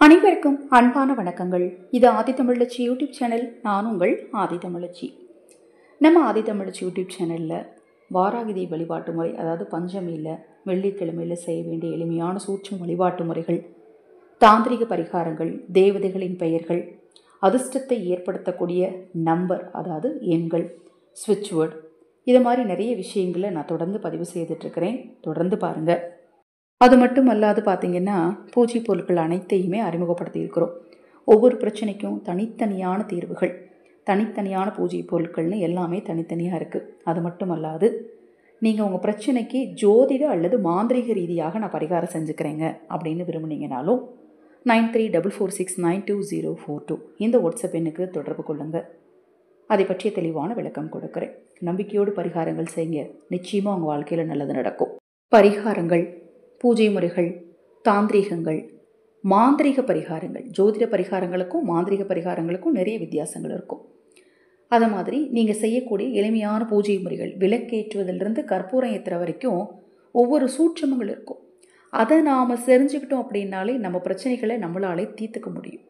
அனைவருக்கும் அன்பான வணக்கங்கள். இது ஆதித்தமிழச்சி யூடியூப் சேனல். நான் உங்கள் ஆதித்தமிழச்சி. நம்ம ஆதித்தமிழச்சி யூடியூப் சேனலில் வாராகிதி வழிபாட்டு முறை, அதாவது பஞ்சமியில் வெள்ளிக்கிழமையில் செய்ய வேண்டிய எளிமையான சூட்சும வழிபாட்டு முறைகள், தாந்திரிக பரிகாரங்கள், தேவதைகளின் பெயர்கள், அதிர்ஷ்டத்தை ஏற்படுத்தக்கூடிய நம்பர், அதாவது எண்கள், ஸ்விட்ச் வேர்டு, இது மாதிரி நிறைய விஷயங்களை நான் தொடர்ந்து பதிவு செய்துட்ருக்கிறேன். தொடர்ந்து பாருங்கள். அது மட்டும் அல்லாது பார்த்திங்கன்னா, பூஜை பொருட்கள் அனைத்தையுமே அறிமுகப்படுத்தியிருக்கிறோம். ஒவ்வொரு பிரச்சனைக்கும் தனித்தனியான தீர்வுகள், தனித்தனியான பூஜை பொருட்கள்னு எல்லாமே தனித்தனியாக இருக்குது. அது மட்டும் அல்லாது நீங்கள் உங்கள் பிரச்சனைக்கு ஜோதிட அல்லது மாந்திரிக ரீதியாக நான் பரிகாரம் செஞ்சுக்கிறேங்க அப்படின்னு விரும்புனீங்கனாலும் 9344692042 இந்த வாட்ஸ்அப் எண்ணுக்கு தொடர்பு கொள்ளுங்கள். அதை பற்றிய தெளிவான விளக்கம் கொடுக்குறேன். நம்பிக்கையோடு பரிகாரங்கள் செய்யுங்க. நிச்சயமாக உங்கள் வாழ்க்கையில் நல்லது நடக்கும். பரிகாரங்கள், பூஜை முறைகள், தாந்திரிகங்கள், மாந்திரிக பரிகாரங்கள், ஜோதிட பரிகாரங்களுக்கும் மாந்திரிக பரிகாரங்களுக்கும் நிறைய வித்தியாசங்கள் இருக்கும். அதை மாதிரி நீங்கள் செய்யக்கூடிய எளிமையான பூஜை முறைகள், விளக்கேற்றுவதிலிருந்து கற்பூரம் ஏற்றுற வரைக்கும் ஒவ்வொரு சூட்சமங்கள் இருக்கும். அதை நாம் தெரிஞ்சுக்கிட்டோம் அப்படின்னாலே நம்ம பிரச்சனைகளை நம்மளாலே தீர்த்துக்க முடியும்.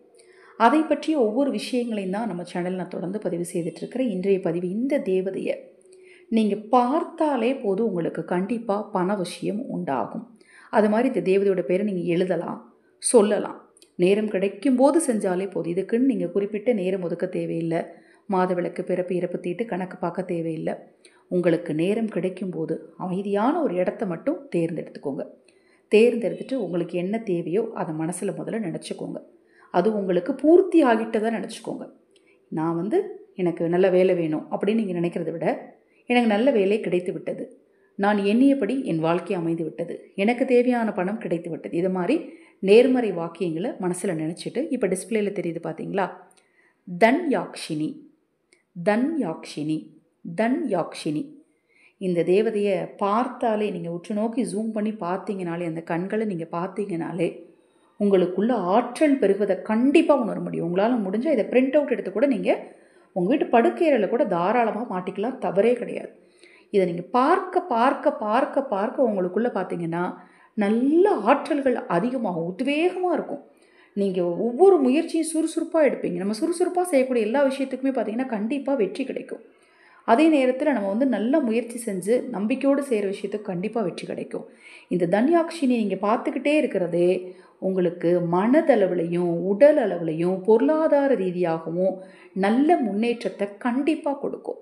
அதை பற்றிய ஒவ்வொரு விஷயங்களையும் தான் நம்ம சேனல் நான் தொடர்ந்து பதிவு செய்துட்ருக்கிறேன். இன்றைய பதிவு, இந்த தேவதையை நீங்கள் பார்த்தாலே போதும் உங்களுக்கு கண்டிப்பாக பண விஷயம் உண்டாகும். அது மாதிரி இந்த தேவதையோட பேரை நீங்கள் எழுதலாம், சொல்லலாம். நேரம் கிடைக்கும் போது செஞ்சாலே போதும். இதுக்குன்னு நீங்கள் குறிப்பிட்ட நேரம் ஒதுக்க தேவையில்லை. மாதவிளக்கு, பிறப்பு, இறப்பு தீட்டு கணக்கு பார்க்க தேவையில்லை. உங்களுக்கு நேரம் கிடைக்கும் போது அமைதியான ஒரு இடத்த மட்டும் தேர்ந்தெடுத்துக்கோங்க. தேர்ந்தெடுத்துட்டு உங்களுக்கு என்ன தேவையோ அதை மனசில் முதல்ல நினச்சிக்கோங்க. அது உங்களுக்கு பூர்த்தி ஆகிட்டதாக நினச்சிக்கோங்க. நான் எனக்கு நல்ல வேலை வேணும் அப்படின்னு நீங்கள் நினைக்கிறத விட, எனக்கு நல்ல வேலை கிடைத்து விட்டது, நான் எண்ணியபடி என் வாழ்க்கை அமைந்து விட்டது, எனக்கு தேவையான பணம் கிடைத்து விட்டது, இது மாதிரி நேர்மறை வாக்கியங்களை மனசில் நினச்சிட்டு, இப்போ டிஸ்பிளேயில் தெரியுது பார்த்தீங்களா, தன் யாக்ஷினி, தன் யாக்ஷினி, தன் யாக்ஷினி. இந்த தேவதையை பார்த்தாலே, நீங்கள் உற்று நோக்கி ஜூம் பண்ணி பார்த்தீங்கனாலே, அந்த கண்களை நீங்கள் பார்த்தீங்கனாலே உங்களுக்குள்ள ஆற்றல் பெருகுவதை கண்டிப்பாக உணர முடியும். உங்களால் முடிஞ்சால் இதை பிரிண்ட் அவுட் எடுத்து கூட நீங்கள் உங்கள் வீட்டு படுக்கையறையில் கூட தாராளமாக மாட்டிக்கலாம், தவறே கிடையாது. இதை நீங்கள் பார்க்க பார்க்க பார்க்க பார்க்க உங்களுக்குள்ளே பார்த்தீங்கன்னா நல்ல ஆற்றல்கள் அதிகமாகும், உத்வேகமாக இருக்கும். நீங்கள் ஒவ்வொரு முயற்சியும் சுறுசுறுப்பாக எடுப்பீங்க. நம்ம சுறுசுறுப்பாக செய்யக்கூடிய எல்லா விஷயத்துக்குமே பார்த்திங்கன்னா கண்டிப்பாக வெற்றி கிடைக்கும். அதே நேரத்தில் நம்ம நல்ல முயற்சி செஞ்சு நம்பிக்கையோடு செய்கிற விஷயத்துக்கு கண்டிப்பாக வெற்றி கிடைக்கும். இந்த தன்யாக்ஷினி நீங்கள் பார்த்துக்கிட்டே இருக்கிறதே உங்களுக்கு மனதளவுலையும் உடல் அளவுலையும் பொருளாதார ரீதியாகவும் நல்ல முன்னேற்றத்தை கண்டிப்பாக கொடுக்கும்.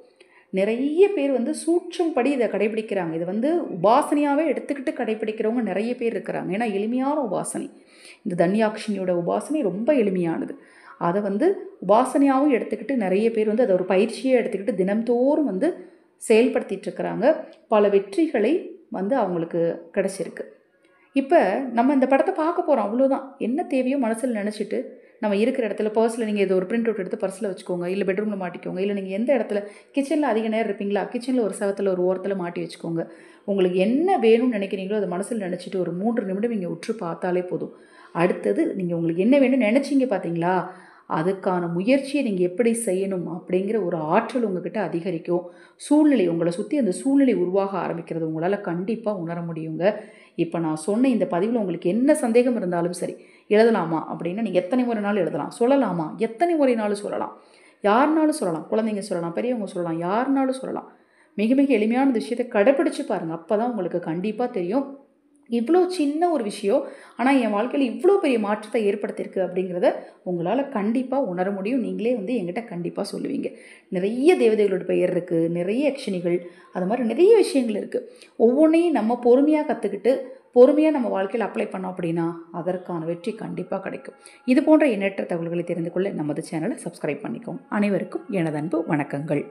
நிறைய பேர் சூட்சும்படி இதை கடைபிடிக்கிறாங்க. இது உபாசனையாகவே எடுத்துக்கிட்டு கடைபிடிக்கிறவங்க நிறைய பேர் இருக்கிறாங்க. ஏன்னா எளிமையான உபாசனை. இந்த தன்யாக்ஷினியோட உபாசனை ரொம்ப எளிமையானது. அதை உபாசனையாகவும் எடுத்துக்கிட்டு நிறைய பேர் அதை ஒரு பயிற்சியை எடுத்துக்கிட்டு தினம்தோறும் செயல்படுத்திகிட்டு இருக்கிறாங்க. பல வெற்றிகளை அவங்களுக்கு கிடச்சிருக்கு. இப்போ நம்ம இந்த படத்தை பார்க்க போகிறோம், அவ்வளோதான். என்ன தேவையோ மனசில் நினச்சிட்டு நம்ம இருக்கிற இடத்துல பர்ஸில் நீங்கள் இதை ஒரு பிரிண்ட் அவுட் எடுத்து பர்ஸில் வச்சுக்கோங்க, இல்லை பெட்ரூமில் மாட்டிக்கோங்க, இல்லை நீங்கள் எந்த இடத்துல கிச்சனில் அதிக நேரம் இருப்பீங்களா, கிச்சனில் ஒரு செவத்தில் ஒரு ஓரத்தில் மாட்டி வச்சுக்கோங்க. உங்களுக்கு என்ன வேணும்னு நினைக்கிறீங்களோ அதை மனசில் நினச்சிட்டு ஒரு 3 நிமிடம் நீங்கள் உற்று பார்த்தாலே போதும். அடுத்தது நீங்கள் உங்களுக்கு என்ன வேணும்னு நினச்சிங்க பார்த்தீங்களா, அதுக்கான முயற்சியை நீங்கள் எப்படி செய்யணும் அப்படிங்கிற ஒரு ஆற்றல் உங்கள்கிட்ட அதிகரிக்கும். சூழ்நிலை, உங்களை சுற்றி அந்த சூழ்நிலை உருவாக ஆரம்பிக்கிறது உங்களால் கண்டிப்பாக உணர முடியுங்க. இப்போ நான் சொன்ன இந்த பதிவில் உங்களுக்கு என்ன சந்தேகம் இருந்தாலும் சரி, எழுதலாமா அப்படின்னா நீங்கள் எத்தனை முறைனாலும் எழுதலாம். சொல்லலாமா, எத்தனை முறைனாலும் சொல்லலாம். யாருனாலும் சொல்லலாம். குழந்தைங்க சொல்லலாம், பெரியவங்க சொல்லலாம், யாருனாலும் சொல்லலாம். மிக மிக எளிமையான விஷயத்தை கடைப்பிடிச்சு பாருங்கள். அப்போ தான் உங்களுக்கு கண்டிப்பாக தெரியும், இவ்வளோ சின்ன ஒரு விஷயம் ஆனால் என் வாழ்க்கையில் இவ்வளோ பெரிய மாற்றத்தை ஏற்படுத்தியிருக்கு அப்படிங்கிறத உங்களால் கண்டிப்பாக உணர முடியும். நீங்களே என்கிட்ட கண்டிப்பாக சொல்லுவீங்க. நிறைய தேவதைகளோட பெயர் இருக்குது, நிறைய யக்ஷினிகள், அது மாதிரி நிறைய விஷயங்கள் இருக்குது. ஒவ்வொன்றையும் நம்ம பொறுமையாக கற்றுக்கிட்டு பொறுமையாக நம்ம வாழ்க்கையில் அப்ளை பண்ணோம் அப்படின்னா அதற்கான வெற்றி கண்டிப்பாக கிடைக்கும். இது போன்ற எண்ணற்ற தகவல்களை தெரிந்து கொள்ள நமது சேனலை சப்ஸ்கிரைப் பண்ணிக்கோங்க. அனைவருக்கும் எனது அன்பு வணக்கங்கள்.